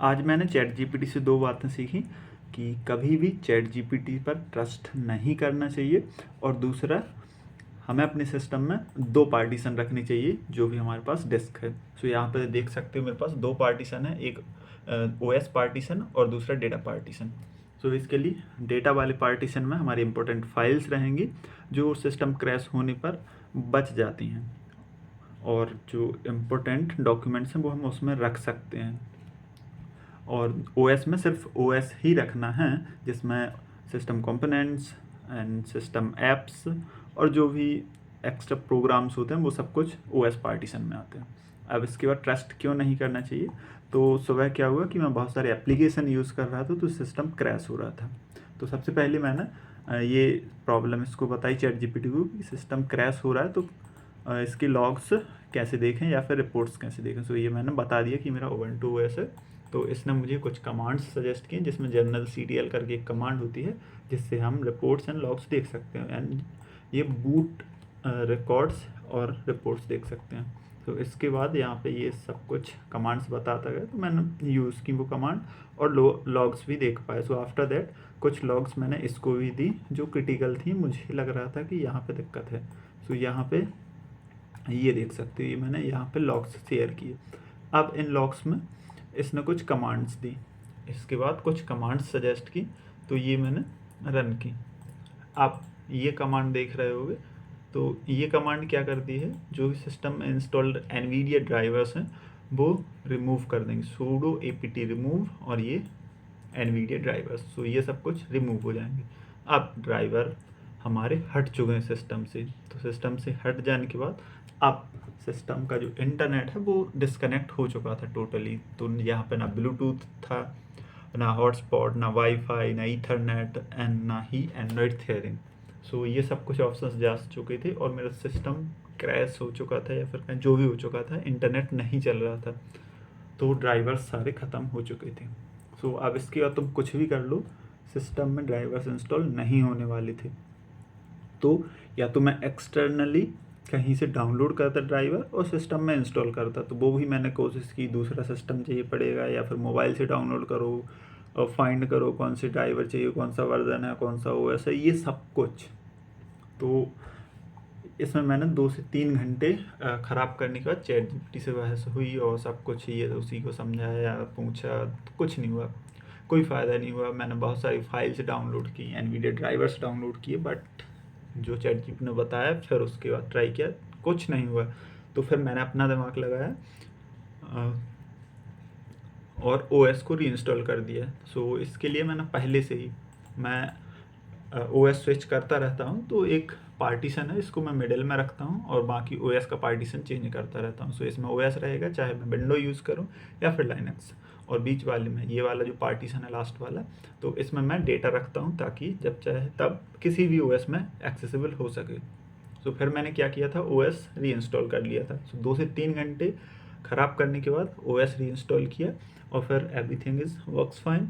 आज मैंने chat GPT से 2 बातें सीखी कि कभी भी चैट जीपीटी पर ट्रस्ट नहीं करना चाहिए और दूसरा हमें अपने सिस्टम में 2 पार्टीशन रखनी चाहिए जो भी हमारे पास डिस्क है। सो यहाँ पे देख सकते हो मेरे पास 2 पार्टीशन है, एक ओएस पार्टीशन और दूसरा डेटा पार्टीशन। सो इसके लिए डेटा वाले पार्टीशन में हमारी इंपॉर्टेंट फाइल्स रहेंगी जो सिस्टम क्रैश होने पर बच जाती हैं और जो इम्पोर्टेंट डॉक्यूमेंट्स हैं वो हम उसमें रख सकते हैं। और ओएस में सिर्फ ओएस ही रखना है जिसमें system components and system apps और जो भी एक्स्ट्रा प्रोग्राम्स होते हैं वो सब कुछ ओएस पार्टीशन में आते हैं। अब इसके बाद ट्रस्ट क्यों नहीं करना चाहिए, तो सुबह क्या हुआ कि मैं बहुत सारे एप्लीकेशन यूज़ कर रहा था तो सिस्टम क्रैश हो रहा था। तो सबसे पहले मैंने ये प्रॉब्लम इसको बताई चैट जीपीटी को कि सिस्टम क्रैश हो रहा है तो इसकी लॉग्स कैसे देखें या फिर रिपोर्ट्स कैसे देखें। सो ये मैंने बता दिया कि मेरा उबंटू ओएस है। तो इसने मुझे कुछ कमांड्स सजेस्ट किए जिसमें जनरल CTL करके एक कमांड होती है जिससे हम रिपोर्ट्स एंड लॉग्स देख सकते हैं एंड ये बूट रिकॉर्ड्स और रिपोर्ट्स देख सकते हैं। तो इसके बाद यहाँ पे ये सब कुछ कमांड्स बताता गया तो मैंने यूज़ की वो कमांड और लॉग्स भी देख पाए। सो आफ्टर दैट कुछ लॉग्स मैंने इसको भी दी जो क्रिटिकल थी, मुझे लग रहा था कि यहाँ पे दिक्कत है। सो यहाँ पे ये देख सकते हो, ये मैंने यहाँ पे लॉग्स शेयर किए। अब इन लॉग्स में इसने कुछ कमांड्स दी, इसके बाद कुछ कमांड्स सजेस्ट की तो ये मैंने रन की। आप ये कमांड देख रहे होगे, तो ये कमांड क्या करती है, जो भी सिस्टम में इंस्टॉल्ड एनवीडिया ड्राइवर्स हैं वो रिमूव कर देंगे, sudo apt रिमूव और ये एनवीडिया ड्राइवर्स। सो ये सब कुछ रिमूव हो जाएंगे। अब ड्राइवर हमारे हट चुके हैं सिस्टम से, तो सिस्टम से हट जाने के बाद अब सिस्टम का जो इंटरनेट है वो डिस्कनेक्ट हो चुका था टोटली। तो यहाँ पे ना ब्लूटूथ था, ना हॉटस्पॉट, ना वाईफाई, ना ईथरनेट एंड ना ही एंड्रॉयड थियरिंग। सो ये सब कुछ ऑप्शंस जा चुके थे और मेरा सिस्टम क्रैश हो चुका था या फिर जो भी हो चुका था, इंटरनेट नहीं चल रहा था, तो ड्राइवर्स सारे ख़त्म हो चुके थे। सो अब इसके बाद तुम कुछ भी कर लो, सिस्टम में ड्राइवर्स इंस्टॉल नहीं होने वाले थे। तो या तो मैं एक्सटर्नली कहीं से डाउनलोड करता ड्राइवर और सिस्टम में इंस्टॉल करता, तो वो भी मैंने कोशिश की, दूसरा सिस्टम चाहिए पड़ेगा या फिर मोबाइल से डाउनलोड करो और फाइंड करो कौन से ड्राइवर चाहिए, कौन सा वर्जन है, कौन सा OS है, ये सब कुछ। तो इसमें मैंने 2 से 3 घंटे ख़राब करने के बाद चैट जीपीटी से बहस हुई और सब कुछ ये उसी को समझाया, पूछा, तो कुछ नहीं हुआ, कोई फ़ायदा नहीं हुआ। मैंने बहुत सारी फाइल्स डाउनलोड की, एनवीडिया ड्राइवर्स डाउनलोड किए, बट जो चैट जीपीटी ने बताया फिर उसके बाद ट्राई किया, कुछ नहीं हुआ। तो फिर मैंने अपना दिमाग लगाया और OS को रीइंस्टॉल कर दिया। सो इसके लिए मैंने पहले से ही मैं OS स्विच करता रहता हूँ, तो एक पार्टीशन है, इसको मैं मिडिल में रखता हूँ और बाकी OS का पार्टीशन चेंज करता रहता हूँ। सो इसमें OS रहेगा चाहे मैं विंडो यूज़ करूँ या फिर लाइनक्स, और बीच वाले में ये वाला जो पार्टीशन है लास्ट वाला, तो इसमें मैं डेटा रखता हूँ ताकि जब चाहे तब किसी भी OS में एक्सेसिबल हो सके। सो फिर मैंने क्या किया था, OS रीइंस्टॉल कर लिया था। सो 2 से 3 घंटे ख़राब करने के बाद OS रीइंस्टॉल किया और फिर एवरीथिंग इज़ वर्क्स फाइन,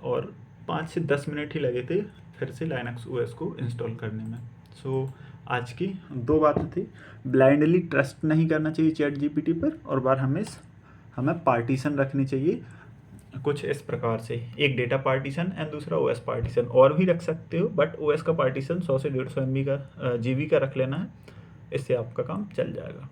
और 5 से 10 मिनट ही लगे थे फिर से लाइनक्स OS को इंस्टॉल करने में। सो आज की 2 बातें थी, ब्लाइंडली ट्रस्ट नहीं करना चाहिए चैट जीपीटी पर, और बार हमें पार्टीशन रखनी चाहिए कुछ इस प्रकार से, एक डेटा पार्टीशन एंड दूसरा OS पार्टीशन। और भी रख सकते हो बट OS का पार्टीशन 100 से 150 MB का GB का रख लेना है, इससे आपका काम चल जाएगा।